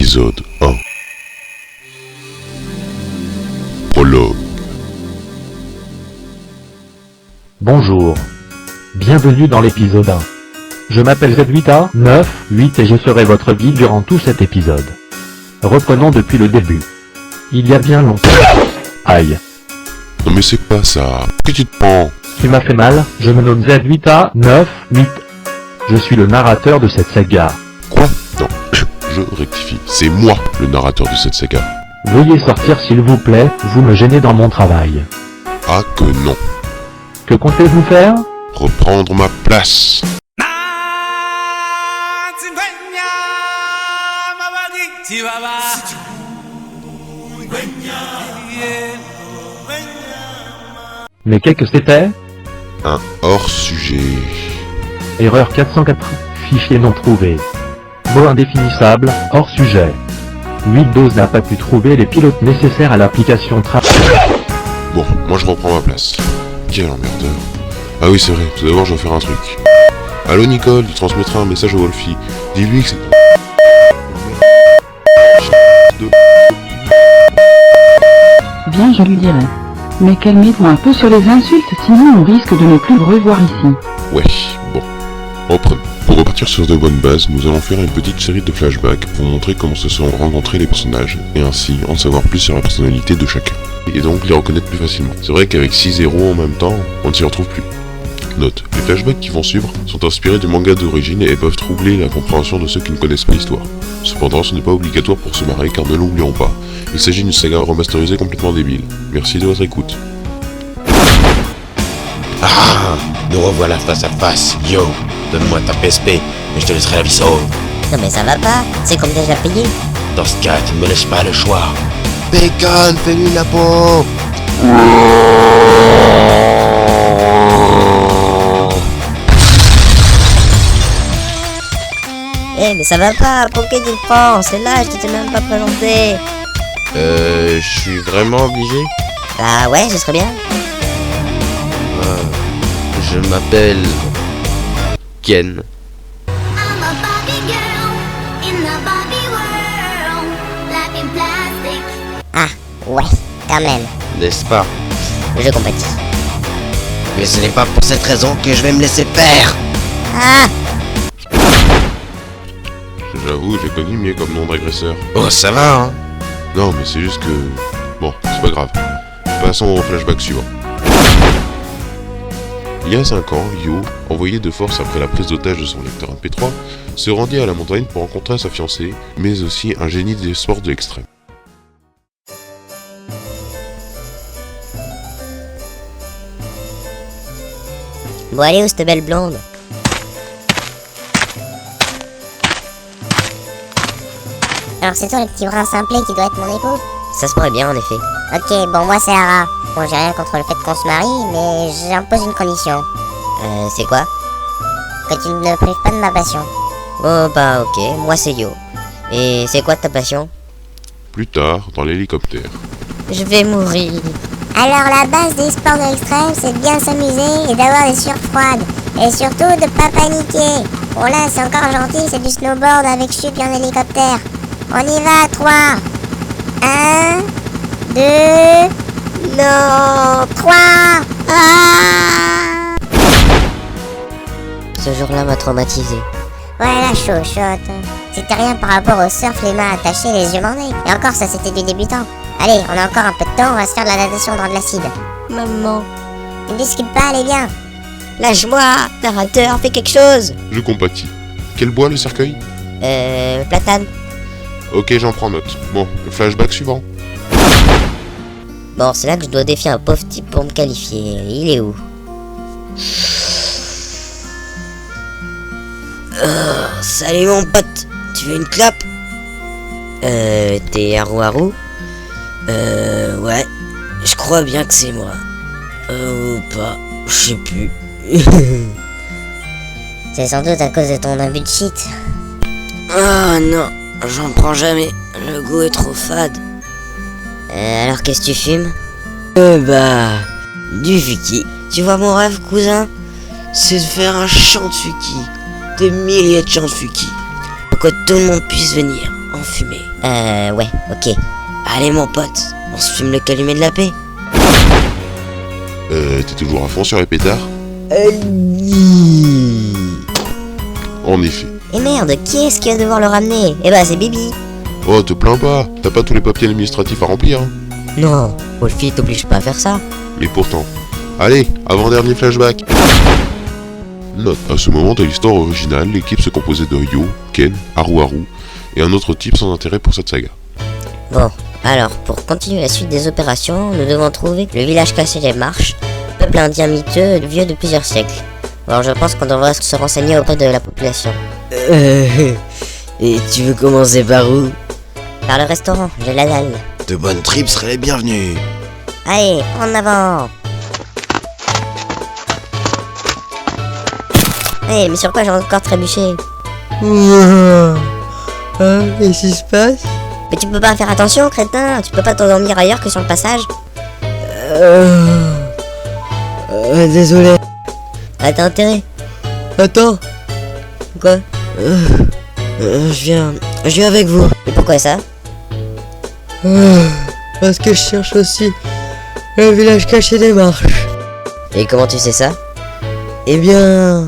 Épisode 1. Prologue. Bonjour. Bienvenue dans l'épisode 1. Je m'appelle Z8A, 9-8 et je serai votre guide durant tout cet épisode. Reprenons depuis le début. Il y a bien longtemps. Aïe. Non mais c'est pas ça. Que tu te prends? Tu m'as fait mal, je me nomme Z8A, 9-8. Je suis le narrateur de cette saga. Quoi? Non, je rectifie. C'est moi le narrateur de cette saga. Veuillez sortir s'il vous plaît, vous me gênez dans mon travail. Ah que non. Que comptez-vous faire? Reprendre ma place. Mais qu'est-ce que c'était? Un hors-sujet. Erreur 404, fichier non trouvé. Mot indéfinissable, hors sujet. 8 n'a pas pu trouver les pilotes nécessaires à l'application Bon, moi je reprends ma place. Quel emmerdeur. Ah oui c'est vrai, tout d'abord je dois faire un truc. Allô Nicole, tu transmettras un message à Wolfie. Dis-lui que c'est... Bien, je lui dirai. Mais calmez-vous un peu sur les insultes, sinon on risque de ne plus vous revoir ici. Ouais, bon. Reprenons. Pour repartir sur de bonnes bases, nous allons faire une petite série de flashbacks pour montrer comment se sont rencontrés les personnages, et ainsi en savoir plus sur la personnalité de chacun. Et donc les reconnaître plus facilement. C'est vrai qu'avec 6 héros en même temps, on ne s'y retrouve plus. Note, les flashbacks qui vont suivre sont inspirés du manga d'origine et peuvent troubler la compréhension de ceux qui ne connaissent pas l'histoire. Cependant, ce n'est pas obligatoire pour se marrer car ne l'oublions pas. Il s'agit d'une saga remasterisée complètement débile. Merci de votre écoute. Ah, nous revoilà face à face. Yo, donne-moi ta PSP et je te laisserai la vie sauve. Non mais ça va pas, c'est comme déjà payé. Dans ce cas, tu ne me laisses pas le choix. Bacon, fais-lui la peau. Eh mais ça va pas, pour qui tu le prends? C'est là, je t'ai même pas présenté. Je suis vraiment obligé. Bah ouais, ce serait bien. Je m'appelle... Ken. I'm a Barbie girl in the Barbie world, life in plastic. Ah, ouais, quand même, N'est-ce pas? je compatis. Mais ce n'est pas pour cette raison que je vais me laisser faire. Ah, J'avoue, j'ai connu mieux comme nom d'agresseur. Oh, ça va, hein? Non, mais c'est juste que... Bon, c'est pas grave. Passons au flashback suivant. Il y a 5 ans, Yo, envoyé de force après la prise d'otage de son lecteur MP3, se rendit à la montagne pour rencontrer sa fiancée, mais aussi un génie des sports de l'extrême. bon allez où cette belle blonde? Alors c'est toi le petit brin simplé qui doit être mon époux? Ça se pourrait bien en effet. Ok, bon moi c'est Ara. Bon j'ai rien contre le fait qu'on se marie, mais j'impose une condition. C'est quoi? Que tu ne me prives pas de ma passion. Oh bah ok, moi c'est Yo. Et c'est quoi ta passion? Plus tard, dans l'hélicoptère. Je vais mourir. Alors la base des sports de l'extrême, c'est de bien s'amuser et d'avoir des sueurs froides. Et surtout de pas paniquer. Bon là c'est encore gentil, c'est du snowboard avec chute et en hélicoptère. On y va, 3. 1, 2, non, 3. Ah! Ce jour-là m'a traumatisé. Ouais, la chochotte. C'était rien par rapport au surf, les mains attachées, les yeux bandés. Et encore, ça c'était du débutant. Allez, on a encore un peu de temps, on va se faire de la natation dans de l'acide. Maman, Ne discute pas, allez bien. lâche-moi, narrateur, fais quelque chose. Je compatis. Quel bois le cercueil? Platane. Ok, j'en prends note. Bon, le flashback suivant. Bon, c'est là que je dois défier un pauvre type pour me qualifier. Il est où? Salut mon pote, tu veux une clope? T'es Haru Haru? Ouais, je crois bien que c'est moi. Ou pas, je sais plus. C'est sans doute à cause de ton abus de shit. Oh non, j'en prends jamais, le goût est trop fade. Alors qu'est-ce que tu fumes? Du fuki. Tu vois mon rêve, cousin? C'est de faire un champ de fuki. Des milliers de champs de fuki. Pour que tout le monde puisse venir, en fumer. Ouais, ok. Allez mon pote, on se fume le calumet de la paix. T'es toujours à fond sur les pétards? En effet. Et merde, qui est-ce qui va devoir le ramener? Eh bah c'est Bibi. Oh, te plains pas, t'as pas tous les papiers administratifs à remplir, hein. Non, Wolfie t'oblige pas à faire ça. Mais pourtant. Allez, avant-dernier flashback. Note, à ce moment de l'histoire originale, l'équipe se composait de Yo, Ken, Haru et un autre type sans intérêt pour cette saga. Bon, alors, pour continuer la suite des opérations, nous devons trouver le village caché des Marches, peuple indien miteux vieux de plusieurs siècles. Alors je pense qu'on devrait se renseigner auprès de la population. Et tu veux commencer par où? Par le restaurant, j'ai la dalle. De bonnes tripes seraient les bienvenues. Allez, en avant. Hey, mais sur quoi j'ai encore trébuché? Qu'est-ce qui se passe? Mais tu peux pas faire attention, crétin. Tu peux pas t'endormir ailleurs que sur le passage. Désolé. Ah, t'as intérêt. Attends, Quoi? je viens avec vous. Et pourquoi ça? Parce que je cherche aussi le village caché des Marches. Et comment tu sais ça? Eh bien...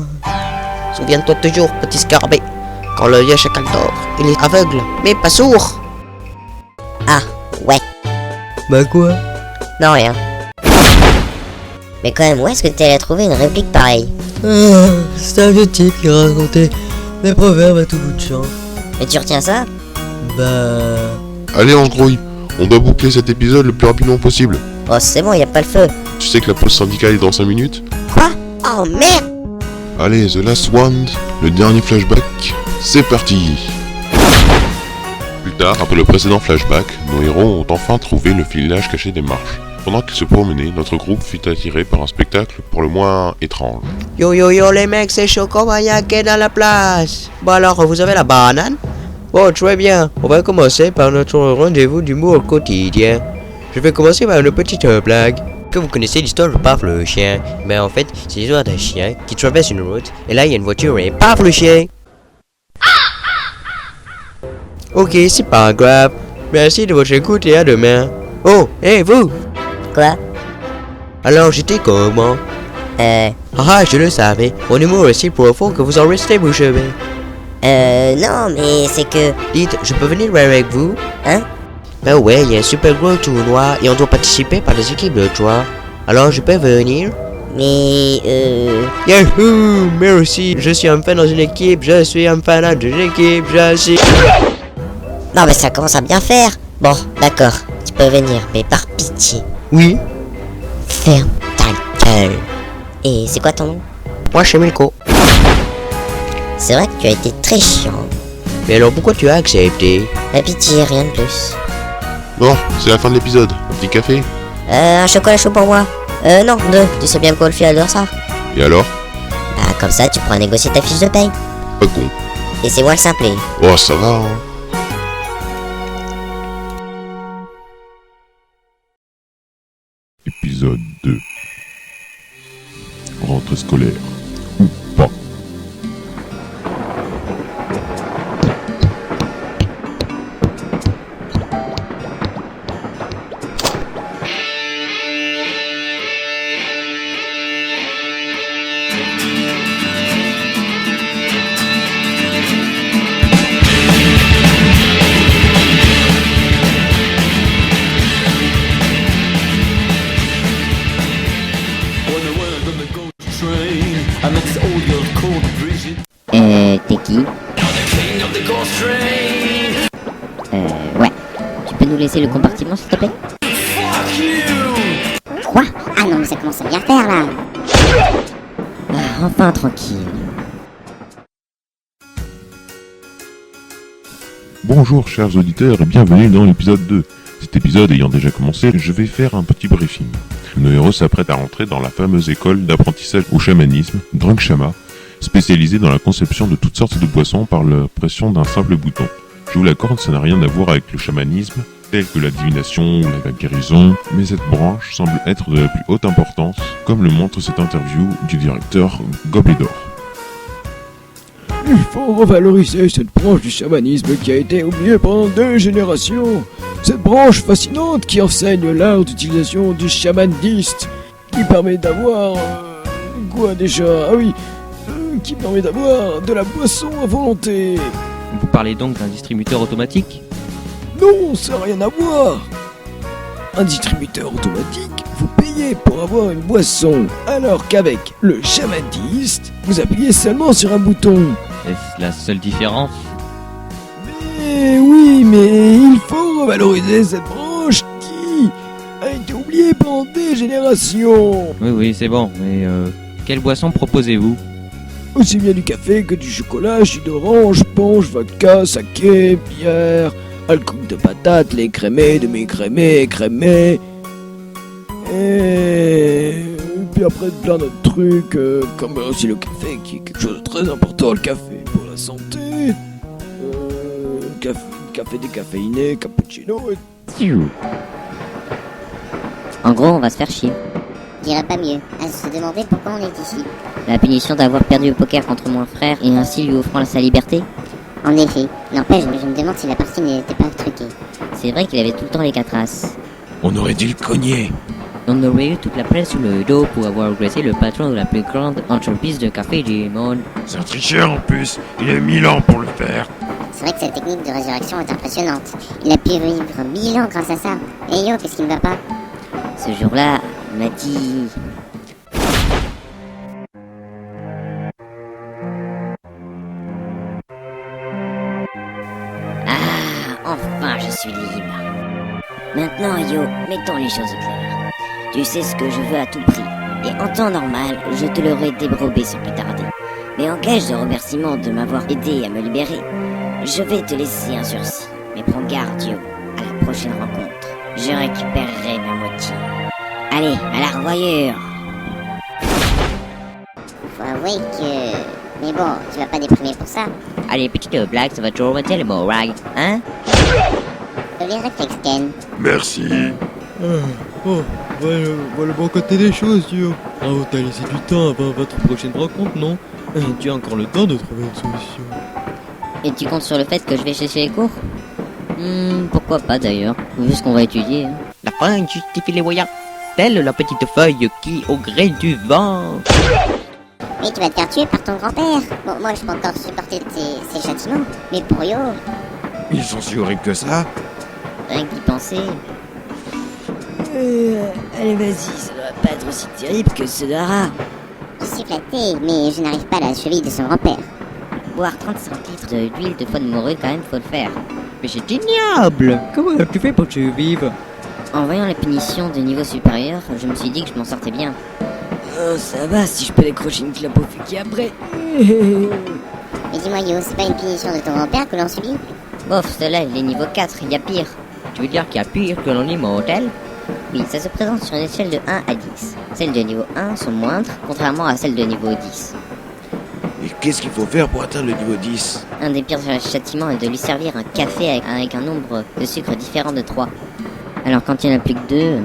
Souviens-toi toujours, petit scarabée. Quand l'œil est chacal d'or, il est aveugle, mais pas sourd. Ah, ouais. Bah quoi? Non, rien. Mais quand même, où est-ce que t'es allé trouver une réplique pareille? C'est un vieux type qui racontait des proverbes à tout bout de champ. Et tu retiens ça? Bah... Allez, Android, on doit boucler cet épisode le plus rapidement possible. Oh, c'est bon, y a pas le feu. Tu sais que la pause syndicale est dans 5 minutes? Quoi? Oh merde! Allez, The Last One, le dernier flashback, c'est parti. Plus tard, après le précédent flashback, nos héros ont enfin trouvé le village caché des Marches. Pendant qu'ils se promenaient, notre groupe fut attiré par un spectacle pour le moins étrange. Yo les mecs, c'est Choco Mania qui est dans la place. Bon alors, vous avez la banane? Bon, très bien. On va commencer par notre rendez-vous d'humour quotidien. Je vais commencer par une petite blague. Que vous connaissez l'histoire de Paf le chien. Mais en fait, c'est l'histoire d'un chien qui traverse une route. Et là, il y a une voiture et Paf le chien. Ok, c'est pas grave. Merci de votre écoute et à demain. Oh, hé vous! Quoi? Alors j'étais comment? Ah, je le savais. Mon humour est si profond que vous en restez bouche bée. Non, mais c'est que... Dites, je peux venir avec vous? Hein? Ben ouais, il y a un super gros tournoi et on doit participer par des équipes de 3. Alors je peux venir? Mais... Yahoo! Merci, je suis enfin dans une équipe, je suis enfin dans une équipe, je suis... Non, mais ça commence à bien faire. Bon, d'accord, tu peux venir, mais par pitié, Oui, ferme ta gueule. Et c'est quoi ton nom? moi je suis Milko. C'est vrai que tu as été très chiant. Mais alors pourquoi tu as accepté? La pitié, rien de plus. Bon, c'est la fin de l'épisode. Un petit café? Un chocolat chaud pour moi. Non, 2. Tu sais bien que Wolfie adore ça. Et alors? Bah, comme ça, tu pourras négocier ta fiche de paye. Pas con. Et c'est moi le simplet. Oh, ça va, hein. Épisode 2. Rentrée scolaire. Ou pas. T'es qui? Ouais. Tu peux nous laisser le compartiment s'il te plaît? Quoi? Ah non, mais ça commence à bien faire là. Enfin tranquille. Bonjour chers auditeurs et bienvenue dans l'épisode 2. Cet épisode ayant déjà commencé, je vais faire un petit briefing. Nos héros s'apprêtent à rentrer dans la fameuse école d'apprentissage au chamanisme, Drunk Shama, spécialisée dans la conception de toutes sortes de boissons par la pression d'un simple bouton. Je vous l'accorde, ça n'a rien à voir avec le chamanisme, tel que la divination ou la guérison, mais cette branche semble être de la plus haute importance, comme le montre cette interview du directeur Gobelet d'Or. Il faut revaloriser cette branche du chamanisme qui a été oubliée pendant 2 générations. Cette branche fascinante qui enseigne l'art d'utilisation du chamaniste, qui permet d'avoir... quoi déjà? Ah oui, qui permet d'avoir de la boisson à volonté. Vous parlez donc d'un distributeur automatique? Non, ça n'a rien à voir. Un distributeur automatique, vous payez pour avoir une boisson, alors qu'avec le chamaniste, vous appuyez seulement sur un bouton. Est-ce la seule différence? Mais oui, mais il faut revaloriser cette branche qui a été oubliée pendant des générations. Oui, c'est bon, mais quelle boisson proposez-vous? Aussi bien du café que du chocolat, jus d'orange, punch, vodka, saké, bière, alcool de patate, lait crémé, demi-crémé, crémé. Et puis après plein d'autres trucs, comme aussi le café, qui est quelque chose de très important, le café pour la santé. Café décaféiné, cappuccino et... En gros, on va se faire chier. Je dirais pas mieux, à se demander pourquoi on est ici. La punition d'avoir perdu au poker contre mon frère et ainsi lui offrant sa liberté. En effet, n'empêche, je me demande si la partie n'était pas truquée. C'est vrai qu'il avait tout le temps les 4 as. On aurait dû le cogner. On aurait eu toute la presse sur le dos pour avoir agressé le patron de la plus grande entreprise de café du monde. C'est un tricheur en plus. Il a 1000 ans pour le faire. C'est vrai que cette technique de résurrection est impressionnante. Il a pu vivre 1000 ans grâce à ça. Et yo, qu'est-ce qui ne va pas? Ce jour-là, il m'a dit... Ah, enfin je suis libre. Maintenant, Yo, mettons les choses au clair. Tu sais ce que je veux à tout prix. Et en temps normal, je te l'aurais dérobé sans plus tarder. Mais en gage de remerciement de m'avoir aidé à me libérer, je vais te laisser un sursis. Mais prends garde, Yo. À la prochaine rencontre, je récupérerai ma moitié. Allez, à la revoyure. Faut avouer que... Mais bon, tu vas pas déprimer pour ça. Allez, petite blague, ça va toujours remonter le moral, hein? Les réflexes, Ken. Merci. Voilà le bon côté des choses, Yo. Bravo, t'as laissé du temps avant votre prochaine rencontre, non? Tu as encore le temps de trouver une solution. Et tu comptes sur le fait que je vais chercher les cours? Pourquoi pas d'ailleurs, vu ce qu'on va étudier. Hein. La fin justifie les moyens. Telle la petite feuille qui, au gré du vent... Mais tu vas te faire tuer par ton grand-père. Bon, moi je peux encore supporter ces châtiments. Mais pour Yo... Ils sont si horribles que ça. Rien que d'y penser. Allez, vas-y, ça doit pas être aussi terrible que ce Dara. Je suis flatté, mais je n'arrive pas à la cheville de son grand-père. Boire 35 litres d'huile de foie de morue, quand même, faut le faire. Mais c'est ignoble. Comment tu fais pour survivre? En voyant la punition de niveau supérieur, je me suis dit que je m'en sortais bien. Ça va si je peux décrocher une clope au fuki après. Mais dis-moi Yo, c'est pas une punition de ton grand-père que l'on subit? Bof, cela il est niveau 4, il y a pire. Tu veux dire qu'il y a pire que dans l'immortel? Oui, ça se présente sur une échelle de 1 à 10. Celles de niveau 1 sont moindres, contrairement à celles de niveau 10. Et qu'est-ce qu'il faut faire pour atteindre le niveau 10? Un des pires châtiments est de lui servir un café avec un nombre de sucre différent de 3. Alors quand il n'y en a plus que 2...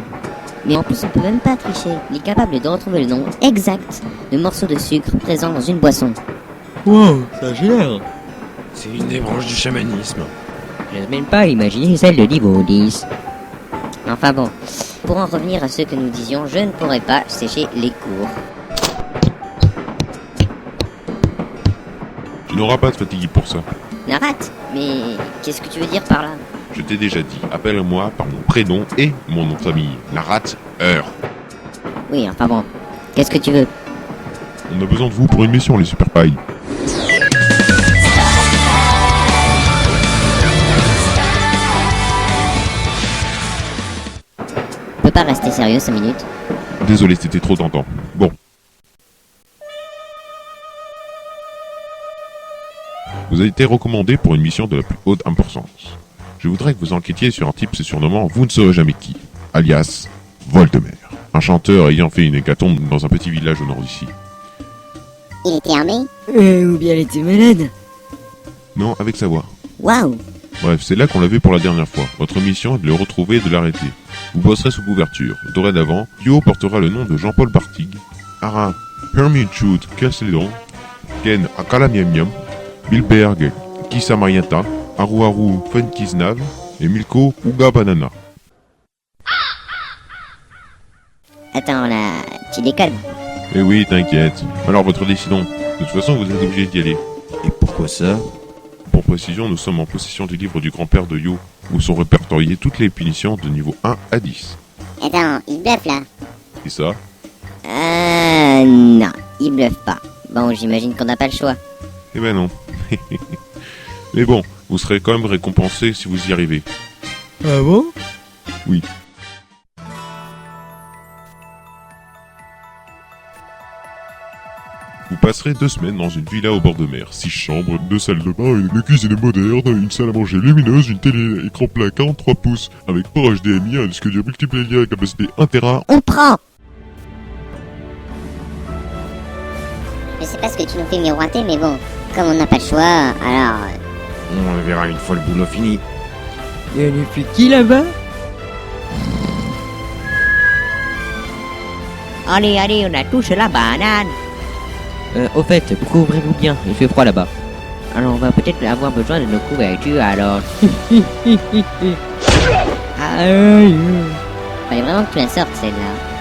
Mais en plus on peut même pas tricher. Il est capable de retrouver le nombre exact de morceaux de sucre présents dans une boisson. Wow, ça gère. C'est une des branches du chamanisme. Je n'ose même pas imaginer celle de niveau 10. Enfin bon, pour en revenir à ce que nous disions, je ne pourrais pas sécher les cours. Tu n'auras pas de fatigue pour ça. Narate, mais qu'est-ce que tu veux dire par là? Je t'ai déjà dit, appelle-moi par mon prénom et mon nom de famille. Narat Heure. Oui, enfin bon, qu'est-ce que tu veux? On a besoin de vous pour une mission, les super pailles. On peut pas rester sérieux 5 minutes? Désolé, c'était trop tentant. Bon. Vous avez été recommandé pour une mission de la plus haute importance. Je voudrais que vous enquêtiez sur un type se surnommant Vous ne saurez jamais qui, alias Voltemer. Un chanteur ayant fait une hécatombe dans un petit village au nord d'ici. Il était armé? Ou bien il était malade? Non, avec sa voix. Waouh! Bref, c'est là qu'on l'a vu pour la dernière fois. Votre mission est de le retrouver et de l'arrêter. Vous bosserez sous couverture. Dorénavant, Yo portera le nom de Jean-Paul Bartig, Ara Hermie Chut Kelsedon, Ken Akalamiamiam, Bilberg, Kissa Marietta, Haru Haru Funkiznav et Milko Uga Banana. Attends là, tu déconnes. Eh oui, t'inquiète. Alors votre décision. De toute façon, vous êtes obligé d'y aller. Et pourquoi ça? Pour précision, nous sommes en possession du livre du grand-père de Yo, où sont répertoriées toutes les punitions de niveau 1 à 10. Attends, il bluffe là. Et ça? Non, il bluffe pas. Bon, j'imagine qu'on n'a pas le choix. Eh ben non. Mais bon, vous serez quand même récompensé si vous y arrivez. Ah bon? Oui. Vous passerez 2 semaines dans une villa au bord de mer. 6 chambres, 2 salles de bain, une cuisine moderne, une salle à manger lumineuse, une télé écran plat 43 pouces avec port HDMI, un disque dur multiplayer à capacité 1 Tera. On prend. Je sais pas ce que tu nous fais miroiter, mais bon, comme on n'a pas le choix, alors... On verra une fois le boulot fini. Et elle fait qui là-bas? Allez, allez, on a tous la banane. Au fait, couvrez-vous bien, il fait froid là-bas. Alors on va peut-être avoir besoin de nos couvertures alors. Aïe. Fallait vraiment que tu la sortes celle-là.